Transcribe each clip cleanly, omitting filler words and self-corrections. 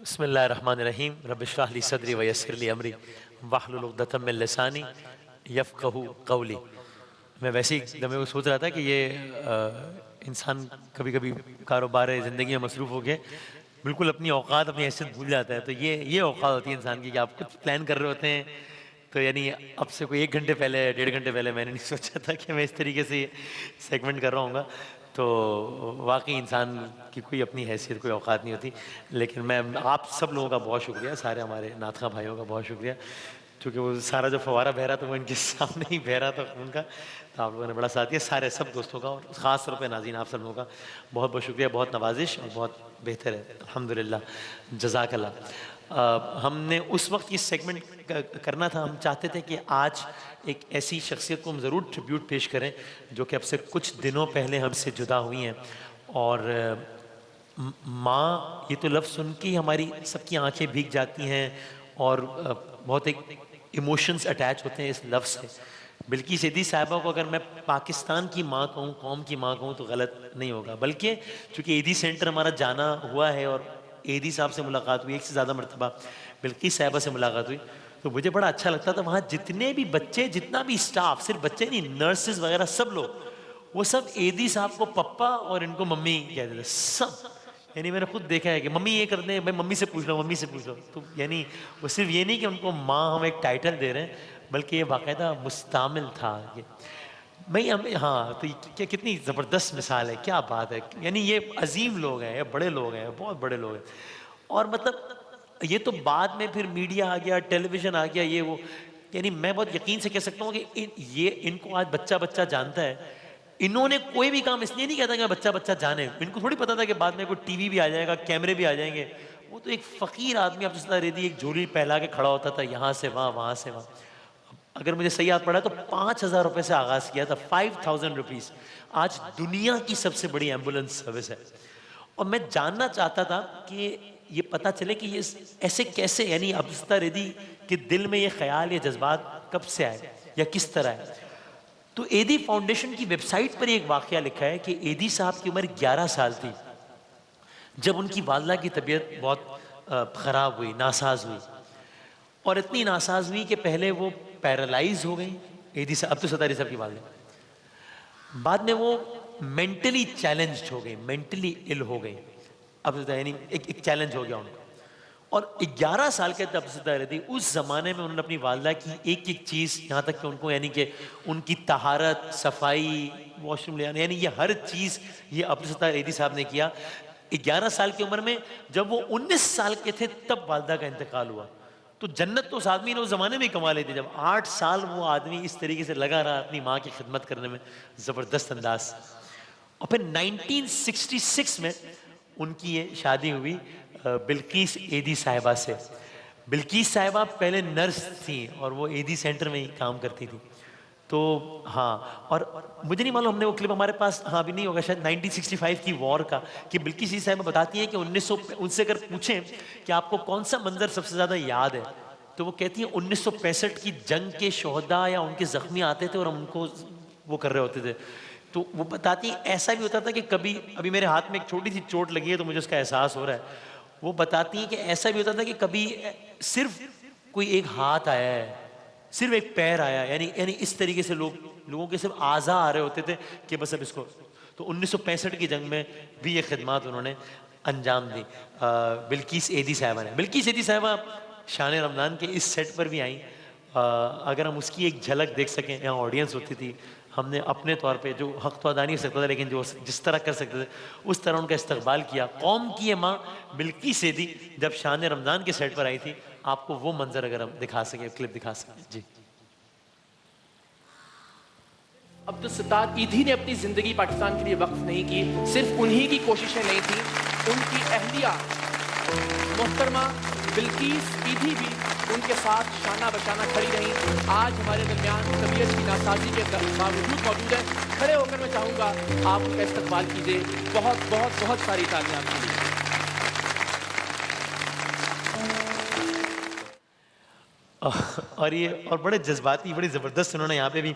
बिस्मिल्लाहिर्रहमानिर्रहीम रब्बिश्रह ली सदरी वयस्सिर ली अमरी वाहलुल उक़दतम मिन लिसानी यफ़क़हू क़ौली। मैं वैसे ही दमे वो सोच रहा था कि ये इंसान कभी कभी कारोबार ज़िंदगी में मसरूफ़ हो के बिल्कुल अपनी औकात अपनी हैसियत भूल जाता है। तो ये औकात होती है इंसान की कि आप कुछ प्लान कर रहे होते हैं। तो यानी अब से कोई 1 घंटे पहले 1.5 घंटे पहले मैंने नहीं सोचा था कि मैं इस तरीके से सेगमेंट कर रहा हूँगा। तो वाक़ई इंसान की कोई अपनी हैसियत कोई औकात नहीं होती। लेकिन मैं आप सब लोगों का बहुत शुक्रिया, सारे हमारे नातख़ा भाइयों का बहुत शुक्रिया, क्योंकि वो सारा जो फव्वारा बह रहा था वो इनके सामने ही बह रहा था उनका। तो आप लोगों ने बड़ा साथ दिया, सारे सब दोस्तों का और ख़ास तौर पे नाज़रीन आप सब लोगों का बहुत बहुत शुक्रिया। बहुत नवाजिश और बहुत बेहतर है, अल्हम्दुलिल्लाह, जज़ाकल्लाह। हमने उस वक्त ये सेगमेंट करना था, हम चाहते थे कि आज एक ऐसी शख्सियत को हम ज़रूर ट्रिब्यूट पेश करें जो कि अब से कुछ दिनों पहले हमसे जुदा हुई हैं। और माँ, ये तो लफ्ज़ सुन के ही हमारी सबकी आंखें भीग जाती हैं और बहुत एक इमोशंस अटैच होते हैं इस लफ्ज़ से। बिल्किस सैदी साहिबा को अगर मैं पाकिस्तान की माँ कहूँ, कौम की माँ कहूँ तो गलत नहीं होगा। बल्कि चूँकि एदी सेंटर हमारा जाना हुआ है और एदी साहब से मुलाकात हुई, एक से ज़्यादा मरतबा बिल्किस साहिबा से मुलाकात हुई, तो मुझे बड़ा अच्छा लगता था। वहाँ जितने भी बच्चे, जितना भी स्टाफ, सिर्फ बच्चे नहीं, नर्सेज वगैरह सब लोग, वो सब एदी साहब को पप्पा और इनको मम्मी कहते थे सब। यानी मैंने खुद देखा है कि मम्मी ये कर दें, भाई मम्मी से पूछ लो, मम्मी से पूछ लो। तो यानी वो सिर्फ ये नहीं कि उनको माँ हम एक टाइटल दे रहे हैं, बल्कि ये बाकायदा मुस्तामिल था ये भाई हमें। हाँ, तो क्या कितनी ज़बरदस्त मिसाल है, क्या बात है। यानी ये अजीम लोग हैं, ये बड़े लोग हैं, बहुत बड़े लोग हैं। और मतलब ये तो बाद में फिर मीडिया आ गया, टेलीविज़न आ गया, ये वो। यानी मैं बहुत यकीन से कह सकता हूँ कि ये इनको आज बच्चा बच्चा जानता है। इन्होंने कोई भी काम इसलिए नहीं कहता कि बच्चा बच्चा जाने, इनको थोड़ी पता था कि बाद में कोई टीवी भी आ जाएगा, कैमरे भी आ जाएंगे। वो तो एक फ़कीर आदमी आप जिसका रेदी एक झोली फैला के खड़ा होता था, यहाँ से वहाँ, वहाँ से वहाँ। अगर मुझे सही याद पड़ा तो 5,000 रुपये से आगाज़ किया था, 5,000 रुपीज़। आज दुनिया की सबसे बड़ी एम्बुलेंस सर्विस है। और मैं जानना चाहता था कि ये पता चले कि ये ऐसे कैसे, यानी अब्दुस्ता रेदी के दिल में ये ख्याल, ये जज्बात कब से आए या किस तरह है। तो एदी फाउंडेशन की वेबसाइट पर एक वाकया लिखा है कि एदी साहब की उम्र 11 साल थी जब उनकी वालदा की तबीयत बहुत ख़राब हुई, नासाज हुई। और इतनी नासाज हुई कि पहले वो पैरालाइज हो गई, एदी साहब, अब्दुल सत्तार साहब की वालदा। बाद में वो मेंटली चैलेंज्ड हो गई, मेंटली इल हो गई। अब यानी एक चैलेंज हो गया उनको। और 11 साल के तब से रहती, उस ज़माने में उन्होंने अपनी वालदा की एक एक चीज़, यहाँ तक कि उनको यानी कि उनकी तहारत, सफाई, वॉशरूम ले आना, यानी ये हर चीज़ ये अब्दुल सत्तार एदी साहब ने किया। 11 साल की उम्र में, जब वो 19 साल के थे तब वालदा का इंतकाल हुआ। तो जन्नत तो उस आदमी ने उस ज़माने में ही कमा ली थी, जब 8 साल वो आदमी इस तरीके से लगा रहा अपनी माँ की खिदमत करने में, ज़बरदस्त अंदाज। और फिर 1966 में उनकी ये शादी हुई बिल्किस एदी साहिबा से। बिल्किस साहिबा पहले नर्स थी और वो एदी सेंटर में ही काम करती थी। तो हाँ, और मुझे नहीं मालूम, हमने वो क्लिप हमारे पास, हाँ अभी नहीं होगा शायद, 1965 की वॉर का, कि बिल्किस एदी साहिबा बताती है कि 1900, उनसे अगर पूछें कि आपको कौन सा मंजर सबसे ज़्यादा याद है, तो वो कहती है 1965 की जंग के शोहदा या उनके ज़ख्मी आते थे और हम उनको वो कर रहे होते थे। तो वो बताती है ऐसा भी होता था कि कभी, अभी मेरे हाथ में एक छोटी सी चोट लगी है तो मुझे उसका एहसास हो रहा है। वो बताती हैं कि ऐसा भी होता था कि कभी सिर्फ कोई एक हाथ आया है, सिर्फ एक पैर आया, यानी यानी इस तरीके से लोगों के सिर्फ आज़ा आ रहे होते थे कि बस अब इसको। तो 1965 की जंग में भी ये खिदमात उन्होंने अंजाम दी बिल्किस एदी साहिबा ने। बिल्किस एदी साहिबा शान रमज़ान के इस सेट पर भी आई। अगर हम उसकी एक झलक देख सकें, यहाँ ऑडियंस होती थी, हमने अपने तौर पे जो हक़ तो अदा नहीं कर सकता था, लेकिन जो जिस तरह कर सकते थे उस तरह उनका इस्तकबाल किया। कौम की ये माँ बिल्किस सैदी जब शान रमज़ान के सेट पर आई थी, आपको वो मंजर अगर हम दिखा सकें, क्लिप दिखा सकें जी। अब्दुल सत्तार ईदी ने अपनी ज़िंदगी पाकिस्तान के लिए वक्फ नहीं की। सिर्फ उन्हीं की कोशिशें नहीं थी, उनकी अहलिया मोहतरमा बिल्किस ईदी भी उनके साथ शाना बशाना खड़ी रही। आज हमारे दरमियान तबीयत की नासाजी के बावजूद मौजूद है। खड़े होकर मैं चाहूँगा आप उनका इस्तकबाल कीजिए। बहुत बहुत बहुत सारी तालियां आपके लिए। और ये और बड़े जज्बाती, बड़ी ज़बरदस्त उन्होंने यहाँ पे भी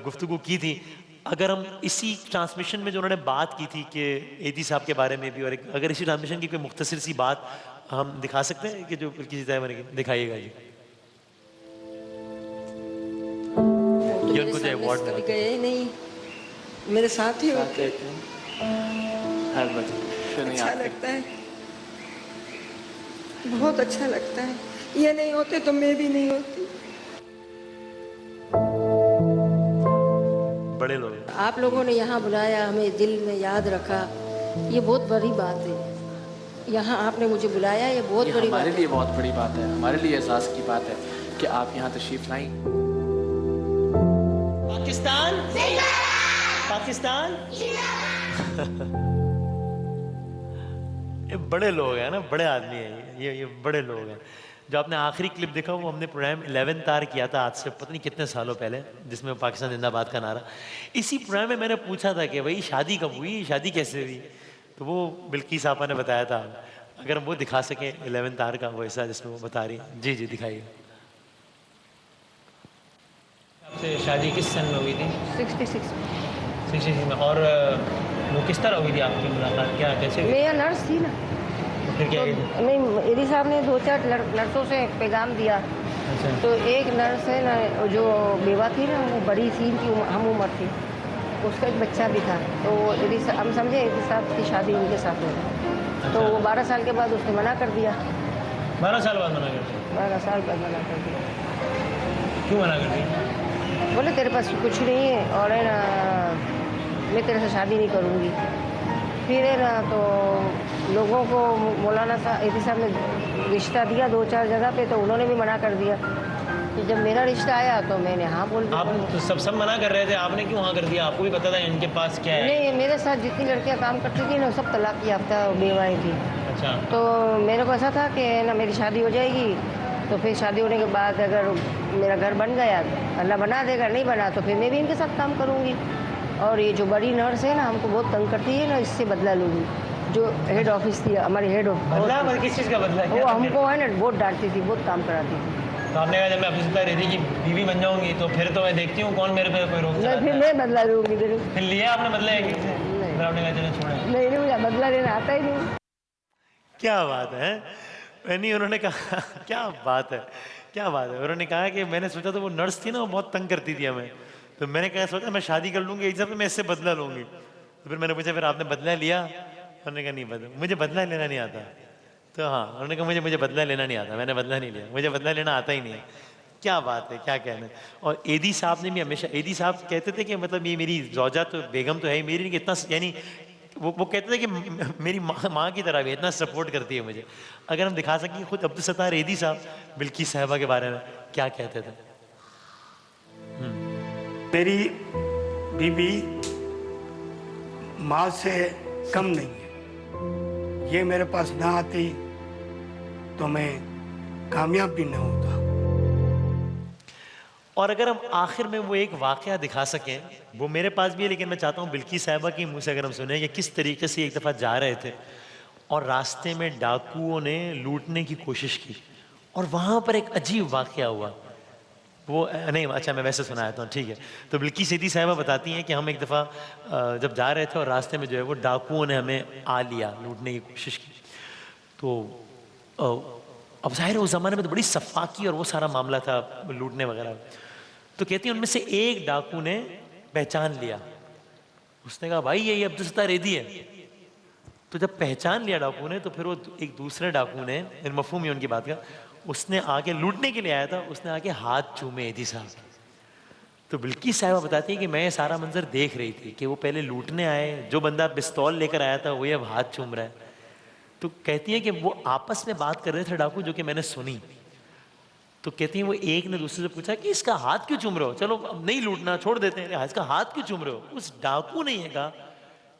गुफ्तगू की थी। अगर हम इसी ट्रांसमिशन में जो उन्होंने बात की थी कि एदी साहब के बारे में भी, और अगर इसी ट्रांसमिशन की कोई मुख्तसर सी बात हम दिखा सकते हैं कि जो बिल्किस साहिबा ने दिखाइएगा जी। तो ये मेरे उनको जो सामने अवार्ड से कभी मिला। गए ही नहीं, मेरे साथ ही साथ होते। रहते हैं हर बजे, फिर नहीं अच्छा आते। लगता है, बहुत अच्छा लगता है। ये नहीं होते तो मैं भी नहीं होती। बड़े लोग हैं। आप लोगों ने यहाँ बुलाया, हमें दिल में याद रखा, ये बहुत बड़ी बात है। यहाँ आपने मुझे बुलाया, ये बहुत ये बड़ी बात हमारे है। लिए बहुत बड़ी बात है, हमारे लिए एहसास की बात है कि आप यहाँ तशरीफ लाई। पाकिस्तान पाकिस्तान ये बड़े लोग हैं ना, बड़े आदमी हैं ये बड़े लोग हैं। जो आपने आखिरी क्लिप देखा वो हमने प्रोग्राम 11 तार किया था आज से पता नहीं कितने सालों पहले, जिसमें पाकिस्तान जिंदाबाद का नारा। इसी प्रोग्राम में मैंने पूछा था कि भाई शादी कब हुई, शादी कैसे हुई, तो वो बिल्किस आपा ने बताया था। अगर हम वो दिखा सकें 11 तार का वो ऐसा जिसमें वो बता रही हैं। जी जी दिखाइए। आपसे शादी किस सन में हुई थी? 66 66 में। और वो किस तरह हुई थी आपकी मुलाकात, क्या कैसे हुई? मैं यहाँ नर्स थी ना, फिर क्या तो नहीं एडी साहब ने 2-4 नर्सों से पैगाम दिया। अच्छा तो एक नर्स है ना जो बेवा थी ना, वो बड़ी सी की हम उम्र थी, उसका एक बच्चा भी था। तो हम समझे एडी साहब की शादी उनके साथ हो, तो वो 12 साल के बाद उसने मना कर दिया। 12 साल बाद मना कर दिया? 12 साल बाद मना कर दिया। क्यों मना कर दिया? बोले तेरे पास कुछ नहीं है और है ना मैं तेरे से शादी नहीं करूँगी। फिर है ना तो लोगों को मौलाना एडी साहब ने रिश्ता दिया 2-4 जगह पे, तो उन्होंने भी मना कर दिया। कि जब मेरा रिश्ता आया तो मैंने हाँ बोल दिया। आप तो सब मना कर रहे थे, आपने क्यों हाँ कर दिया? आपको भी पता था इनके पास क्या है? नहीं, मेरे साथ जितनी लड़कियां काम करती थी ना सब तलाक याफ्ता बेवाएँ थी। अच्छा तो मेरे को ऐसा था कि ना मेरी शादी हो जाएगी, तो फिर शादी होने के बाद अगर मेरा घर बन गया अल्लाह बना देगा, नहीं बना तो फिर मैं भी इनके साथ काम करूँगी। और ये जो बड़ी नर्स है ना हमको बहुत तंग करती है ना, इससे बदला लूँगी। जो हेड ऑफिस थी हमारी हेड बदला? ऑफिस, किस चीज़ का बदला? वो हमको है ना बहुत डांटती थी, बहुत काम कराती थी। तो आपने कहा जब मैं अपनी रहती कि बीवी बन जाऊंगी तो फिर तो मैं देखती हूँ कौन मेरे पे कोई रोक नहीं, चलाता फिर है। मैं बदला लूँगी। फिर लिया आपने बदला है किससे? नहीं। फिर आपने कहा चलो छोड़े। नहीं, मुझे बदला लेना आता ही नहीं। क्या बात है। नहीं उन्होंने कहा क्या बात है, क्या बात है। उन्होंने कहा कि मैंने सोचा था वो नर्स थी ना वो बहुत तंग करती थी हमें, तो मैंने कहा सोचा मैं शादी कर लूंगी एक मैं इससे बदला लूंगी। तो फिर मैंने पूछा फिर आपने बदला लिया? उन्होंने कहा नहीं बदला, मुझे बदला लेना नहीं आता। तो हाँ उन्होंने कहा मुझे बदला लेना नहीं आता, मैंने बदला नहीं लिया, मुझे बदला लेना आता ही नहीं है। क्या बात है, क्या कहना है। और एदी साहब ने भी हमेशा, एदी साहब कहते थे कि मतलब ये मेरी जौजा तो बेगम तो है ही मेरी, इतना यानी वो कहते थे कि मेरी माँ की तरह भी इतना सपोर्ट करती है मुझे। अगर हम दिखा सकें खुद अब्दुल सत्तार एदी साहब बिल्किस साहिबा के बारे में क्या कहते थे। मेरी बीवी माँ से कम नहीं है। ये मेरे पास ना आती तो मैं कामयाब भी ना होता। और अगर हम आखिर में वो एक वाकया दिखा सकें, वो मेरे पास भी है लेकिन मैं चाहता हूँ बिल्किस साहिबा के मुंह से अगर हम सुने कि किस तरीके से एक दफ़ा जा रहे थे और रास्ते में डाकुओं ने लूटने की कोशिश की और वहाँ पर एक अजीब वाकया हुआ। वो नहीं अच्छा मैं वैसे सुनाया था, ठीक है। तो बिल्किस एदी साहिबा बताती हैं कि हम एक दफ़ा जब जा रहे थे और रास्ते में जो है वो डाकुओं ने हमें आ लिया, लूटने की कोशिश की। तो अब जाहिर है उस ज़माने में तो बड़ी सफाकी और वो सारा मामला था लूटने वगैरह। तो कहती हैं उनमें से एक डाकू ने पहचान लिया, उसने कहा भाई ये अब्दुल सत्तार एदी है। तो जब पहचान लिया डाकू ने तो फिर वो एक दूसरे डाकू ने, मफहूम है उनकी बात का, उसने आके लूटने के लिए आया था, उसने आके हाथ चूमे एदी साहब। तो बिल्किस साहिबा बताती है कि मैं ये सारा मंजर देख रही थी कि वो पहले लूटने आए, जो बंदा पिस्तौल लेकर आया था वो अब हाथ चूम रहा है। तो कहती है कि वो आपस में बात कर रहे थे डाकू, जो कि मैंने सुनी। तो कहती हैं वो एक ने दूसरे से पूछा कि इसका हाथ क्यों चूम रहे हो, चलो अब नहीं लूटना छोड़ देते हैं, इसका हाथ क्यों चूम रहे हो। उस डाकू ने ये कहा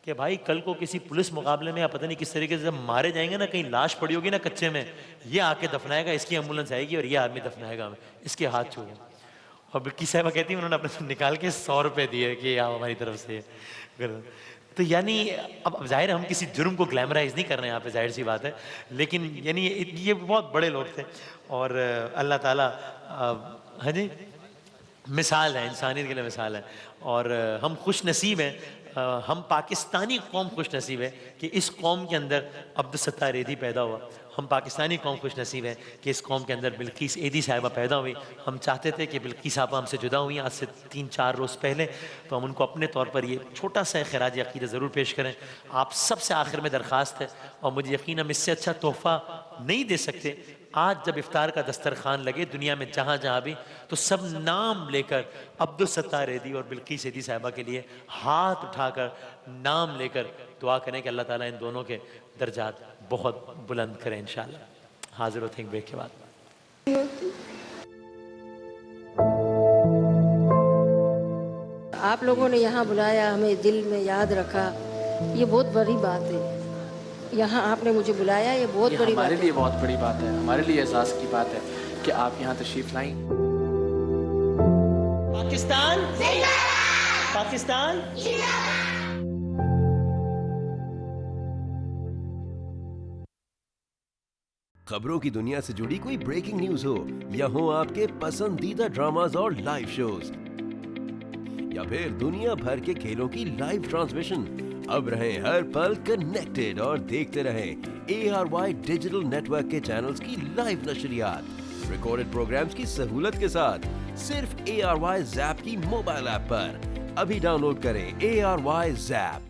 कि भाई कल को किसी पुलिस मुकाबले में या पता नहीं किस तरीके से जब मारे जाएंगे ना, कहीं लाश पड़ी होगी ना कच्चे में, ये आके दफनाएगा, इसकी एम्बुलेंस आएगी और ये आदमी दफनाएगा हमें, इसके हाथ चूमो। और बिल्किस साहिबा कहती है उन्होंने अपने निकाल के 100 रुपये दिए कि आप हमारी तरफ से। तो यानी अब जाहिर हम किसी जुर्म को ग्लैमराइज नहीं कर रहे हैं यहाँ पे, जाहिर सी बात है, लेकिन यानी ये बहुत बड़े लोग थे और अल्लाह ताला हाँ जी मिसाल है, इंसानियत के लिए मिसाल है। और हम खुश नसीब हैं हम पाकिस्तानी कौम खुश नसीब है कि इस कौम के अंदर अब्दुल सत्तार एधी पैदा हुआ। हम पाकिस्तानी कौम खुश नसीब है कि इस कौम के अंदर बिल्किस एधी साहिबा पैदा हुई। हम चाहते थे कि बिल्किस साहिबा हमसे जुदा हुई आज से 3-4 रोज़ पहले, तो हम उनको अपने तौर पर ये छोटा सा खराज अक़ीदत ज़रूर पेश करें। आप सबसे आखिर में दरख्वास्त है, और मुझे यकीन हम इससे अच्छा तोहफ़ा नहीं दे सकते, आज जब इफ्तार का दस्तरखान लगे दुनिया में जहाँ जहाँ भी, तो सब नाम लेकर अब्दुल सत्तार एधी और बिल्किस एधी साहिबा के लिए हाथ उठाकर नाम लेकर दुआ करें कि अल्लाह ताला इन दोनों के दर्जात बहुत बुलंद करें इंशाल्लाह। हाजिर होते हैं ब्रेक के बाद। आप लोगों ने यहाँ बुलाया, हमें दिल में याद रखा, ये बहुत बड़ी बात है। यहाँ आपने मुझे बुलाया, ये बहुत बड़ी बात है। हमारे लिए बहुत बड़ी बात है, हमारे लिए एहसास की बात है कि आप यहाँ तशरीफ लाई। पाकिस्तान पाकिस्तान खबरों की दुनिया से जुड़ी कोई ब्रेकिंग न्यूज हो, या हो आपके पसंदीदा ड्रामाज और लाइव शोज, या फिर दुनिया भर के खेलों की लाइव ट्रांसमिशन, अब रहें हर पल कनेक्टेड और देखते रहें ARY डिजिटल नेटवर्क के चैनल्स की लाइव नशरियात, रिकॉर्डेड प्रोग्राम्स की सहूलत के साथ सिर्फ ARY ज़ैप की मोबाइल ऐप पर। अभी डाउनलोड करें ARY ज़ैप।